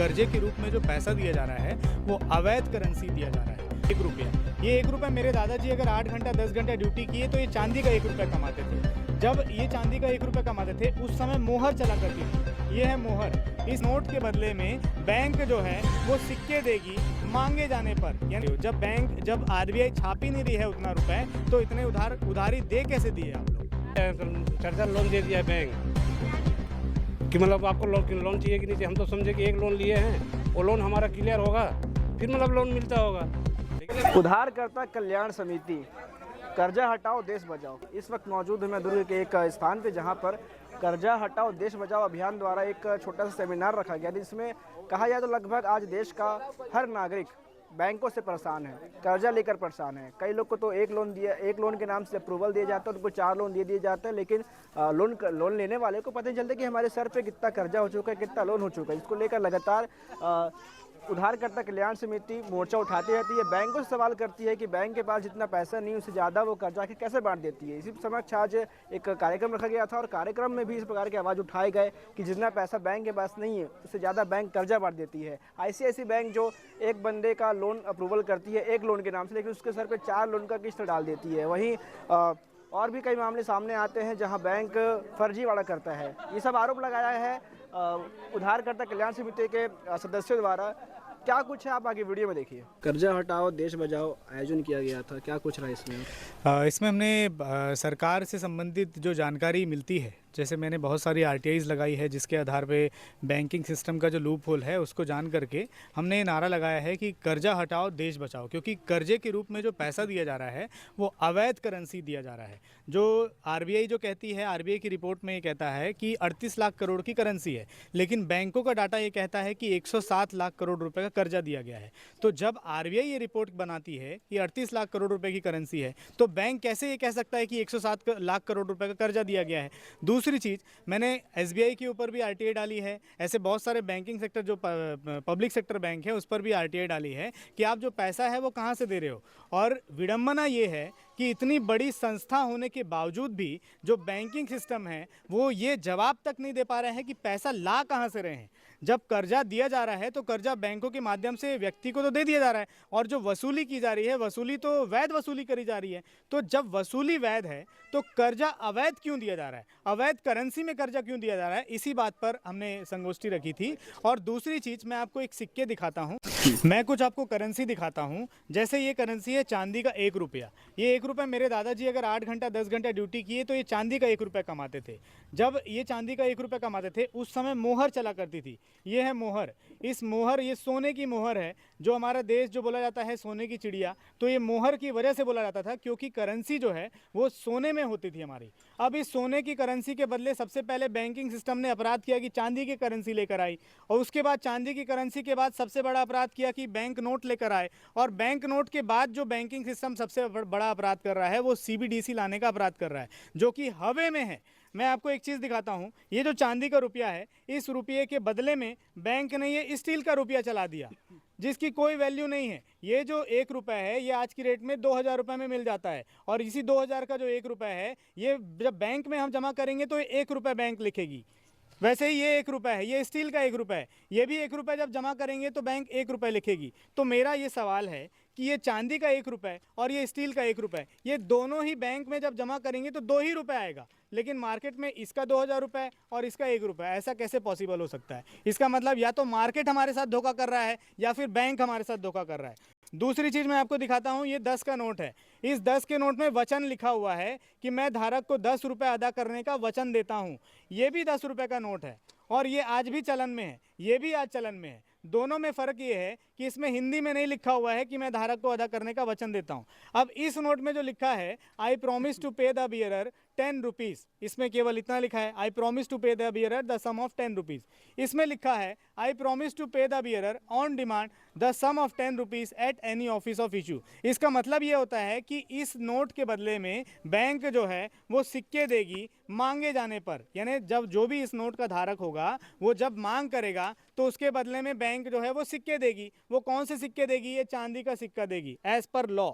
कर्जे के रूप में जो पैसा दिया जा रहा है वो अवैध करेंसी दिया जा रहा है। 1 रुपया, ये 1 रुपया मेरे दादाजी अगर 8 घंटा 10 घंटा ड्यूटी किए तो ये चांदी का 1 रुपया कमाते थे। जब ये चांदी का 1 रुपया कमाते थे उस समय मोहर चला करती थी, ये है मोहर। इस नोट के बदले में बैंक जो है वो सिक्के देगी मांगे जाने पर। यानी जब आरबीआई छाप ही नहीं रही है उतना रुपए, तो इतने उधारी दे कैसे दिए आप लोग? कर्जा लोन दे दिया बैंक कि मतलब आपको लोन चाहिए कि नहीं चाहिए। हम तो समझे कि एक लोन लिए हैं, वो लोन हमारा क्लियर होगा फिर मतलब लोन मिलता होगा। उधारकर्ता कल्याण समिति, कर्जा हटाओ देश बचाओ। इस वक्त मौजूद हूँ मैं दुर्ग के एक स्थान पे जहाँ पर कर्जा हटाओ देश बचाओ अभियान द्वारा एक छोटा सा सेमिनार रखा गया, जिसमें कहा जाए तो लगभग आज देश का हर नागरिक बैंकों से परेशान है, कर्जा लेकर परेशान है। कई लोग को तो एक लोन के नाम से अप्रूवल दिया जाता है, उनको 4 लोन दे दिए जाते हैं, लेकिन लोन लेने वाले को पता नहीं चलता कि हमारे सर पे कितना कर्जा हो चुका है, कितना लोन हो चुका है। इसको लेकर लगातार उधारकर्ता कल्याण समिति मोर्चा उठाती रहती है, बैंकों से सवाल करती है कि बैंक के पास जितना पैसा नहीं उससे ज़्यादा वो कर्जा के कैसे बांट देती है। इसी समक्ष आज एक कार्यक्रम रखा गया था और कार्यक्रम में भी इस प्रकार की आवाज़ उठाए गए कि जितना पैसा बैंक के पास नहीं है उससे ज़्यादा बैंक कर्जा बांट देती है। आईसीआईसी बैंक जो एक बंदे का लोन अप्रूवल करती है एक लोन के नाम से, लेकिन उसके सर पर 4 लोन का किस्त डाल देती है। वहीं और भी कई मामले सामने आते हैं जहां बैंक फर्जीवाड़ा करता है। ये सब आरोप लगाया है उधारकर्ता कल्याण समिति के सदस्यों द्वारा। क्या कुछ है आप आगे वीडियो में देखिए। कर्जा हटाओ देश बचाओ आयोजन किया गया था, क्या कुछ रहा इसमें? इसमें हमने सरकार से संबंधित जो जानकारी मिलती है, जैसे मैंने बहुत सारी आरटीआईज लगाई है जिसके आधार पे बैंकिंग सिस्टम का जो लूप होल है उसको जान करके हमने ये नारा लगाया है कि कर्जा हटाओ देश बचाओ, क्योंकि कर्जे के रूप में जो पैसा दिया जा रहा है वो अवैध करेंसी दिया जा रहा है। जो आरबीआई जो कहती है, आरबीआई की रिपोर्ट में ये कहता है कि 38 लाख करोड़ की करेंसी है, लेकिन बैंकों का डाटा ये कहता है कि 107 लाख करोड़ रुपए का कर्जा दिया गया है। तो जब आरबीआई ये रिपोर्ट बनाती है कि 38 लाख करोड़ रुपए की करेंसी है, तो बैंक कैसे ये कह सकता है कि 107 लाख करोड़ रुपए का कर्जा दिया गया है? दूसरी चीज़, मैंने एसबीआई के ऊपर भी आरटीआई डाली है। ऐसे बहुत सारे बैंकिंग सेक्टर जो पब्लिक सेक्टर बैंक है उस पर भी आरटीआई डाली है कि आप जो पैसा है वो कहाँ से दे रहे हो। और विडंबना ये है कि इतनी बड़ी संस्था होने के बावजूद भी जो बैंकिंग सिस्टम है वो ये जवाब तक नहीं दे पा रहे हैं कि पैसा ला कहाँ से रहे हैं। जब कर्जा दिया जा रहा है तो कर्जा बैंकों के माध्यम से व्यक्ति को तो दे दिया जा रहा है, और जो वसूली की जा रही है वसूली तो वैध वसूली करी जा रही है। तो जब वसूली वैध है तो कर्जा अवैध क्यों दिया जा रहा है, अवैध करेंसी में कर्जा क्यों दिया जा रहा है? इसी बात पर हमने संगोष्ठी रखी थी। और दूसरी चीज़, मैं आपको एक सिक्के दिखाता हूँ, मैं कुछ आपको करेंसी दिखाता हूँ। जैसे ये करेंसी है चांदी का 1 रुपया, ये 1 रुपया मेरे दादाजी अगर 8 घंटा 10 घंटा ड्यूटी किए तो ये चांदी का 1 रुपया कमाते थे। जब ये चांदी का 1 रुपया कमाते थे उस समय मोहर चला करती थी, ये है मोहर। इस मोहर, ये सोने की मोहर है। जो हमारा देश जो बोला जाता है सोने की चिड़िया, तो ये मोहर की वजह से बोला जाता था क्योंकि करेंसी जो है वो सोने में होती थी हमारी। अब इस सोने की करेंसी के बदले सबसे पहले बैंकिंग सिस्टम ने अपराध किया कि चांदी की करेंसी लेकर आई, और उसके बाद चांदी की करेंसी के बाद सबसे बड़ा अपराध किया कि बैंक नोट लेकर आए, और बैंक नोट के बाद जो बैंकिंग सिस्टम सबसे बड़ा अपराध कर रहा है वो सीबीडीसी लाने का अपराध कर रहा है, जो कि हवे में है। मैं आपको एक चीज़ दिखाता हूँ, ये जो चांदी का रुपया है, इस रुपये के बदले में बैंक ने ये स्टील का रुपया चला दिया जिसकी कोई वैल्यू नहीं है। ये जो 1 रुपया है ये आज की रेट में 2000 रुपये में मिल जाता है, और इसी 2000 का जो 1 रुपया है ये जब बैंक में हम जमा करेंगे तो 1 रुपया बैंक लिखेगी। वैसे ही ये 1 रुपया है, ये स्टील का 1 रुपया है, ये भी 1 रुपया जब जमा करेंगे तो बैंक 1 रुपया लिखेगी। तो मेरा ये सवाल है कि ये चांदी का 1 रुपया और ये स्टील का 1 रुपया, ये दोनों ही बैंक में जब जमा करेंगे तो 2 ही रुपये आएगा, लेकिन मार्केट में इसका 2000 रुपये और इसका 1 रुपया। ऐसा कैसे पॉसिबल हो सकता है? इसका मतलब या तो मार्केट हमारे साथ धोखा कर रहा है या फिर बैंक हमारे साथ धोखा कर रहा है। दूसरी चीज़ मैं आपको दिखाता हूँ, ये 10 का नोट है। इस 10 के नोट में वचन लिखा हुआ है कि मैं धारक को 10 रुपये अदा करने का वचन देता हूँ। ये भी 10 रुपये का नोट है और ये आज भी चलन में है, ये भी आज चलन में है। दोनों में फ़र्क ये है कि इसमें हिंदी में नहीं लिखा हुआ है कि मैं धारक को अदा करने का वचन देता हूँ। अब इस नोट में जो लिखा है I promise to pay the bearer 10 rupees, इसमें केवल इतना लिखा है I promise to pay the bearer the sum of 10 rupees. इसमें लिखा है I promise to pay the bearer on demand the sum of 10 rupees at any office of issue. इसका मतलब ये होता है कि इस नोट के बदले में बैंक जो है वो सिक्के देगी मांगे जाने पर, यानी जब जो भी इस नोट का धारक होगा वो जब मांग करेगा तो उसके बदले में बैंक जो है वो सिक्के देगी। वो कौन से सिक्के देगी? ये चांदी का सिक्का देगी एज पर लॉ।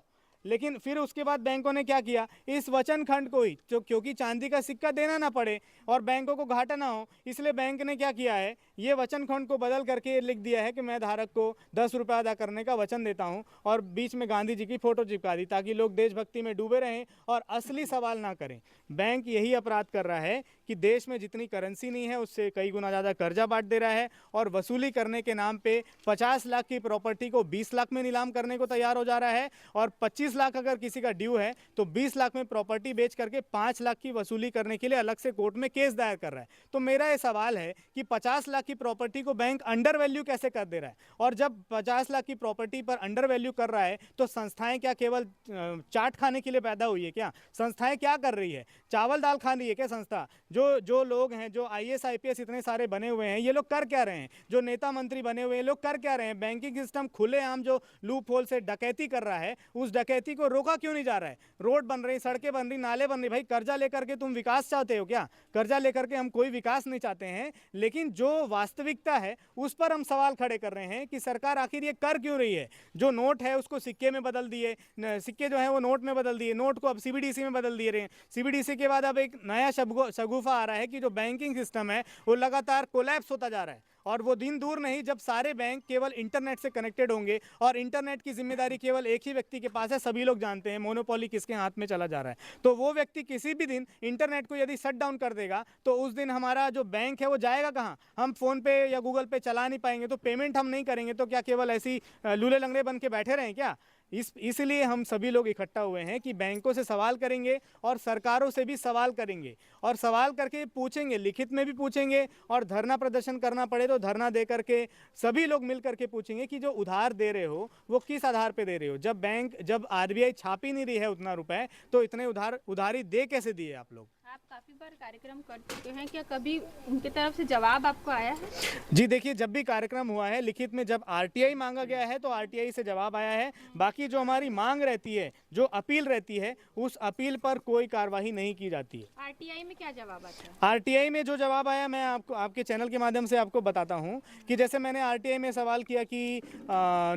लेकिन फिर उसके बाद बैंकों ने क्या किया, इस वचन खंड को ही, जो क्योंकि चांदी का सिक्का देना ना पड़े और बैंकों को घाटा ना हो, इसलिए बैंक ने क्या किया है, ये वचन खंड को बदल करके लिख दिया है कि मैं धारक को 10 रुपये अदा करने का वचन देता हूँ, और बीच में गांधी जी की फोटो चिपका दी ताकि लोग देशभक्ति में डूबे रहें और असली सवाल ना करें। बैंक यही अपराध कर रहा है कि देश में जितनी करेंसी नहीं है उससे कई गुना ज़्यादा कर्जा बांट दे रहा है, और वसूली करने के नाम पे 50 लाख की प्रॉपर्टी को 20 लाख में नीलाम करने को तैयार हो जा रहा है, और 25 लाख अगर किसी का ड्यू है तो 20 लाख में प्रॉपर्टी बेच करके 5 लाख की वसूली करने के लिए अलग से कोर्ट में केस दायर कर रहा है। तो मेरा ये सवाल है कि 50 लाख की प्रॉपर्टी को बैंक अंडर वैल्यू कैसे कर दे रहा है, और जब 50 लाख की प्रॉपर्टी पर अंडर वैल्यू कर रहा है तो संस्थाएं क्या केवल चाट खाने के लिए पैदा हुई है क्या? संस्थाएं क्या कर रही है, चावल दाल खा रही है क्या संस्था? जो लोग हैं, जो IAS IPS इतने सारे बने हुए हैं, ये लोग कर क्या रहे हैं? जो नेता मंत्री बने हुए हैं, लोग कर क्या रहे हैं? बैंकिंग सिस्टम खुलेआम जो लूप होल से डकैती कर रहा है, उस डकैती को रोका क्यों नहीं जा रहा है? रोड बन रही, सड़कें बन रही, नाले बन रही। भाई कर्जा लेकर के तुम विकास चाहते हो क्या? कर्जा लेकर के हम कोई विकास नहीं चाहते हैं, लेकिन जो वास्तविकता है उस पर हम सवाल खड़े कर रहे हैं कि सरकार आखिर ये कर क्यों रही है? जो नोट है उसको सिक्के में बदल दिए, सिक्के जो है वो नोट में बदल दिए, नोट को अब CBDC में बदल दिए रहे हैं। CBDC के बाद अब एक नया शगुफा आ रहा है कि जो बैंकिंग सिस्टम है वो लगातार कोलैप्स होता जा रहा है, और वो दिन दूर नहीं जब सारे बैंक केवल इंटरनेट से कनेक्टेड होंगे, और इंटरनेट की जिम्मेदारी केवल एक ही व्यक्ति के पास है। सभी लोग जानते हैं मोनोपोली किसके हाथ में चला जा रहा है। तो वो व्यक्ति किसी भी दिन इंटरनेट को यदि शट डाउन कर देगा तो उस दिन हमारा जो बैंक है वो जाएगा कहाँ? हम फोन पे या गूगल पे चला नहीं पाएंगे, तो पेमेंट हम नहीं करेंगे, तो क्या केवल ऐसी लूले लंगड़े बन के बैठे रहें क्या? इसलिए हम सभी लोग इकट्ठा हुए हैं कि बैंकों से सवाल करेंगे और सरकारों से भी सवाल करेंगे, और सवाल करके पूछेंगे, लिखित में भी पूछेंगे, और धरना प्रदर्शन करना पड़े तो धरना दे करके सभी लोग मिल करके पूछेंगे कि जो उधार दे रहे हो वो किस आधार पे दे रहे हो। जब RBI छाप ही नहीं रही है उतना रुपए, तो इतने उधारी दे कैसे दिए आप लोग? आप काफी बार कार्यक्रम कर चुके हैं, क्या कभी उनकी तरफ से जवाब आपको आया है? जी देखिए, जब भी कार्यक्रम हुआ है लिखित में, जब RTI मांगा गया है तो RTI से जवाब आया है। बाकी जो हमारी मांग रहती है, जो अपील रहती है, उस अपील पर कोई कार्रवाई नहीं की जाती है। RTI में क्या जवाब आता है? RTI में जो जवाब आया मैं आपको आपके चैनल के माध्यम से आपको बताता हूं कि जैसे मैंने RTI में सवाल किया कि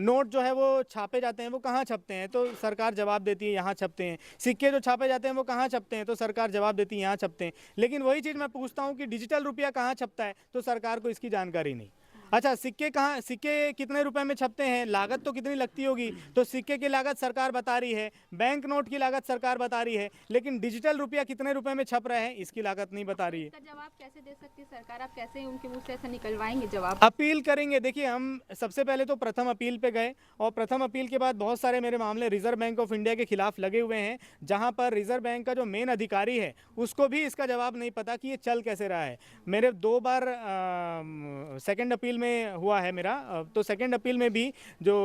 नोट जो है वो छापे जाते हैं, वो कहाँ छपते हैं? तो सरकार जवाब देती है यहाँ छपते हैं। सिक्के जो छापे जाते हैं वो कहाँ छपते हैं? तो सरकार जवाब देती है यहाँ छपते हैं। लेकिन वही चीज़ मैं पूछता हूँ कि डिजिटल रुपया कहाँ छपता है, तो सरकार को इसकी जानकारी नहीं। अच्छा, सिक्के कितने रुपए में छपते हैं, लागत तो कितनी लगती होगी? तो सिक्के की लागत सरकार बता रही है, बैंक नोट की लागत सरकार बता रही है, लेकिन डिजिटल रुपया कितने रुपए में छप रहा है इसकी लागत नहीं बता रही है। इसका जवाब कैसे दे सकती है सरकार? आप कैसे उनके मुंह से ऐसा निकलवाएंगे जवाब? अपील करेंगे। देखिए, हम सबसे पहले तो प्रथम अपील पे गए, और प्रथम अपील के बाद बहुत सारे मेरे मामले रिजर्व बैंक ऑफ इंडिया के खिलाफ लगे हुए हैं, जहां पर रिजर्व बैंक का जो मेन अधिकारी है उसको भी इसका जवाब नहीं पता कि ये चल कैसे रहा है। मेरे 2 बार सेकंड अपील में हुआ है मेरा, तो सेकंड अपील में भी जो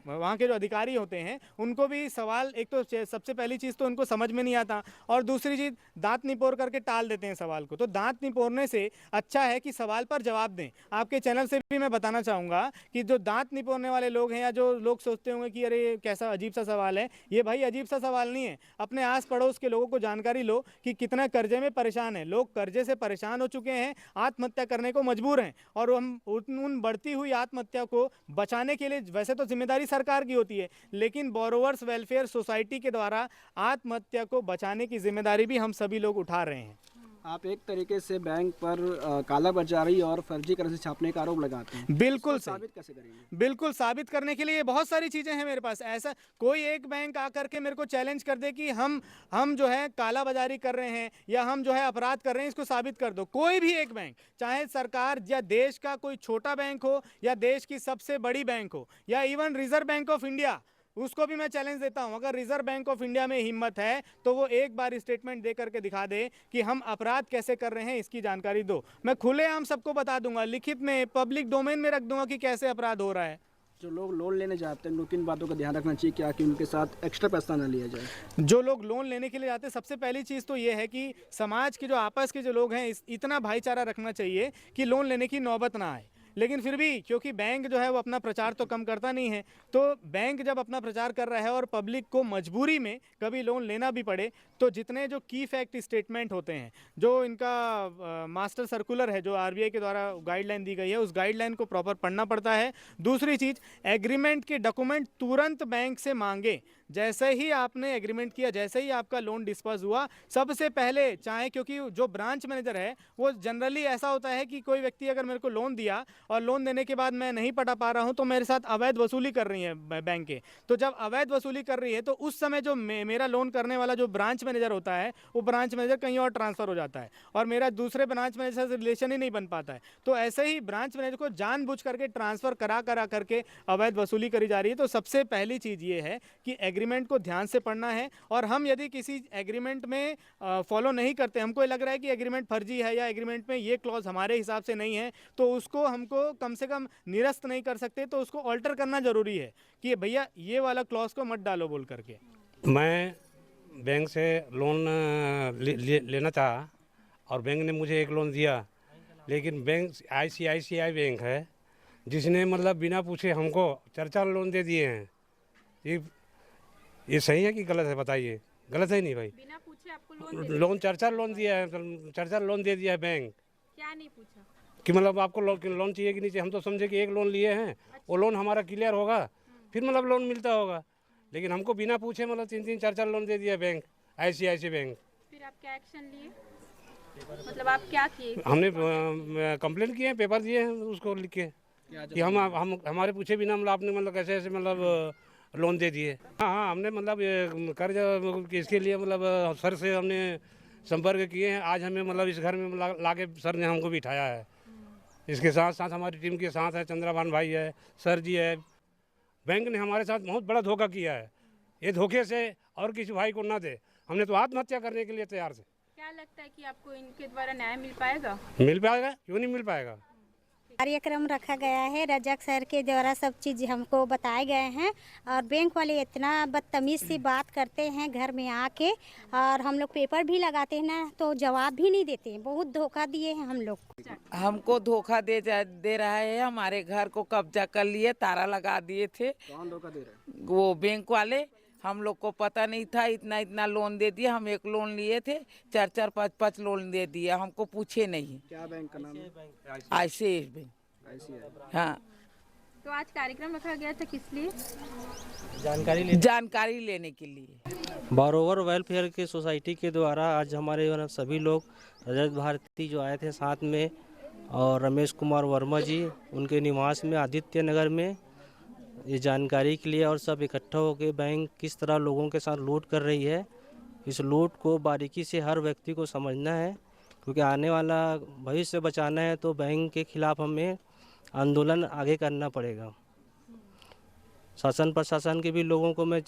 वहाँ के जो अधिकारी होते हैं उनको भी सवाल, एक तो सबसे पहली चीज़ तो उनको समझ में नहीं आता, और दूसरी चीज़ दांत निपोर करके टाल देते हैं सवाल को। तो दांत निपोरने से अच्छा है कि सवाल पर जवाब दें। आपके चैनल से भी मैं बताना चाहूँगा कि जो दांत निपोरने वाले लोग हैं, या जो लोग सोचते होंगे कि अरे कैसा अजीब सा सवाल है, ये भाई अजीब सा सवाल नहीं है। अपने आस पड़ोस के लोगों को जानकारी लो कि कितना कर्जे में परेशान है लोग, कर्जे से परेशान हो चुके हैं, आत्महत्या करने को मजबूर हैं, और हम उन बढ़ती हुई आत्महत्या को बचाने के लिए, वैसे तो जिम्मेदारी सरकार की होती है, लेकिन बोरोवर्स वेलफेयर सोसाइटी के द्वारा आत्महत्या को बचाने की जिम्मेदारी भी हम सभी लोग उठा रहे हैं। आप एक तरीके से बैंक पर कालाबाजारी और फर्जी करेंसी छापने का आरोप लगाते हैं। बिल्कुल इसको साबित कैसे करेंगे? बिल्कुल साबित करने के लिए बहुत सारी चीज़ें हैं मेरे पास। ऐसा कोई एक बैंक आकर के मेरे को चैलेंज कर दे कि हम जो है कालाबाजारी कर रहे हैं या हम जो है अपराध कर रहे हैं, इसको साबित कर दो। कोई भी एक बैंक, चाहे सरकार या देश का कोई छोटा बैंक हो या देश की सबसे बड़ी बैंक हो या even reserve bank of India, उसको भी मैं चैलेंज देता हूं। अगर रिजर्व बैंक ऑफ इंडिया में हिम्मत है तो वो एक बार स्टेटमेंट दे करके दिखा दे कि हम अपराध कैसे कर रहे हैं, इसकी जानकारी दो। मैं खुलेआम सबको बता दूंगा, लिखित में, पब्लिक डोमेन में रख दूंगा कि कैसे अपराध हो रहा है। जो लोग लोन लेने जाते हैं, किन बातों का ध्यान रखना चाहिए, क्या कि उनके साथ एक्स्ट्रा पैसा ना लिया जाए? जो लोग लोन लेने के लिए जाते हैं, सबसे पहली चीज़ तो ये है कि समाज के जो आपस के जो लोग हैं, इतना भाईचारा रखना चाहिए कि लोन लेने की नौबत ना आए। लेकिन फिर भी क्योंकि बैंक जो है वो अपना प्रचार तो कम करता नहीं है, तो बैंक जब अपना प्रचार कर रहा है और पब्लिक को मजबूरी में कभी लोन लेना भी पड़े, तो जितने जो की फैक्ट स्टेटमेंट होते हैं, जो इनका मास्टर सर्कुलर है, जो RBI के द्वारा गाइडलाइन दी गई है, उस गाइडलाइन को प्रॉपर पढ़ना पड़ता है। दूसरी चीज़, एग्रीमेंट के डॉक्यूमेंट तुरंत बैंक से मांगे। जैसे ही आपने एग्रीमेंट किया, जैसे ही आपका लोन डिस्पर्स हुआ, सबसे पहले चाहे, क्योंकि जो ब्रांच मैनेजर है वो जनरली ऐसा होता है कि कोई व्यक्ति अगर मेरे को लोन दिया और लोन देने के बाद मैं नहीं पटा पा रहा हूं तो मेरे साथ अवैध वसूली कर रही है बैंक के। तो जब अवैध वसूली कर रही है तो उस समय जो मेरा लोन करने वाला जो ब्रांच मैनेजर होता है वो ब्रांच मैनेजर कहीं और ट्रांसफ़र हो जाता है और मेरा दूसरे ब्रांच मैनेजर से रिलेशन ही नहीं बन पाता है। तो ऐसे ही ब्रांच मैनेजर को जानबूझ करके ट्रांसफ़र करा करके अवैध वसूली करी जा रही है। तो सबसे पहली चीज़ ये है कि एग्रीमेंट को ध्यान से पढ़ना है, और हम यदि किसी एग्रीमेंट में फॉलो नहीं करते, हमको लग रहा है कि एग्रीमेंट फर्जी है या एग्रीमेंट में ये क्लॉज हमारे हिसाब से नहीं है, तो उसको हमको कम से कम निरस्त नहीं कर सकते, तो उसको ऑल्टर करना ज़रूरी है कि भैया ये वाला क्लॉज को मत डालो बोल करके। मैं बैंक से लोन लेना चाहा और बैंक ने मुझे एक लोन दिया, लेकिन बैंक ICICI बैंक है जिसने मतलब बिना पूछे हमको 4 लोन दे दिए हैं। ये सही है कि गलत है, बताइए। गलत है नहीं भाई? बिना पूछे आपको लोन लोन 4 लोन दिया है, 4 लोन दे दिया है बैंक। क्या नहीं पूछा कि मतलब आपको लोन चाहिए कि नहीं चाहिए, हम तो समझे कि एक लोन लिए हैं, वो लोन हमारा क्लियर होगा फिर मतलब लोन मिलता होगा, लेकिन हमको बिना पूछे मतलब 3-3 4-4 लोन दे दिया बैंक, ICICI बैंक। फिर आप क्या एक्शन लिए, मतलब आप क्या किए? हमने कंप्लेंट किए हैं, पेपर दिए हैं उसको लिख के कि हम हमारे पूछे बिना मतलब आपने मतलब कैसे ऐसे मतलब लोन दे दिए। हाँ, हमने मतलब ये कर्ज इसके लिए मतलब सर से हमने संपर्क किए हैं। आज हमें मतलब इस घर में लाके सर ने हमको बिठाया है। इसके साथ साथ हमारी टीम के साथ है चंद्रभान भाई है, सर जी है। बैंक ने हमारे साथ बहुत बड़ा धोखा किया है। ये धोखे से और किसी भाई को ना दे, हमने तो आत्महत्या करने के लिए तैयार थे। क्या लगता है कि आपको इनके द्वारा न्याय मिल पाएगा? मिल पाएगा, क्यों नहीं मिल पाएगा। कार्यक्रम रखा गया है, रजक सर के द्वारा सब चीज़ हमको बताए गए हैं, और बैंक वाले इतना बदतमीज़ सी बात करते हैं घर में आके, और हम लोग पेपर भी लगाते हैं ना तो जवाब भी नहीं देते हैं। बहुत धोखा दिए हैं हम लोग को। हमको धोखा दे रहा है। हमारे घर को कब्जा कर लिए, ताला लगा दिए थे। कौन धोखा दे रहा है? वो बैंक वाले। हम लोग को पता नहीं था, इतना लोन दे दिया। हम एक लोन लिए थे, 4-4 5-5 लोन दे दिया, हमको पूछे नहीं। क्या बैंक का नाम है? ICICI bank. हाँ, तो आज कार्यक्रम रखा गया था किस लिए? जानकारी लेने के लिए। बारोवर वेलफेयर के सोसाइटी के द्वारा आज हमारे सभी लोग, रजत भारती जो आए थे साथ में, और रमेश कुमार वर्मा जी उनके निवास में आदित्य नगर में, ये जानकारी के लिए, और सब इकट्ठा होकर बैंक किस तरह लोगों के साथ लूट कर रही है, इस लूट को बारीकी से हर व्यक्ति को समझना है, क्योंकि आने वाला भविष्य बचाना है तो बैंक के खिलाफ हमें आंदोलन आगे करना पड़ेगा। शासन प्रशासन के भी लोगों को मैं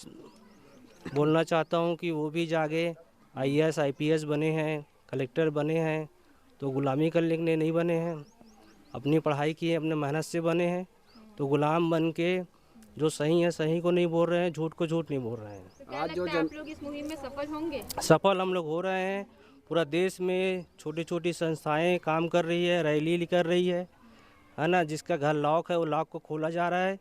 बोलना चाहता हूं कि वो भी जागे। IAS IPS बने हैं, कलेक्टर बने हैं, तो गुलामी करने के लिए नहीं बने हैं। अपनी पढ़ाई की, अपने मेहनत से बने हैं, तो गुलाम बन के जो सही है सही को नहीं बोल रहे हैं, झूठ को झूठ नहीं बोल रहे हैं। तो क्या लगता है आप लोग इस मुहिम में सफल होंगे? सफल हम लोग हो रहे हैं। पूरा देश में छोटी छोटी संस्थाएं काम कर रही है, रैली कर रही है ना। जिसका घर लॉक है वो लॉक को खोला जा रहा है,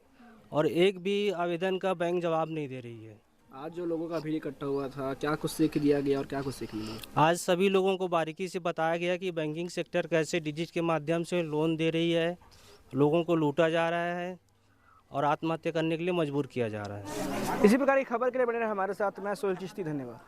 और एक भी आवेदन का बैंक जवाब नहीं दे रही है। आज जो लोगों का भीड़ इकट्ठा हुआ था, क्या कुछ सीख दिया गया और क्या कुछ सीख मिला? आज सभी लोगों को बारीकी से बताया गया कि बैंकिंग सेक्टर कैसे डिजिट के माध्यम से लोन दे रही है, लोगों को लूटा जा रहा है और आत्महत्या करने के लिए मजबूर किया जा रहा है। इसी प्रकार की खबर के लिए बने रहे हमारे साथ। मैं सोहेल चिश्ती, धन्यवाद।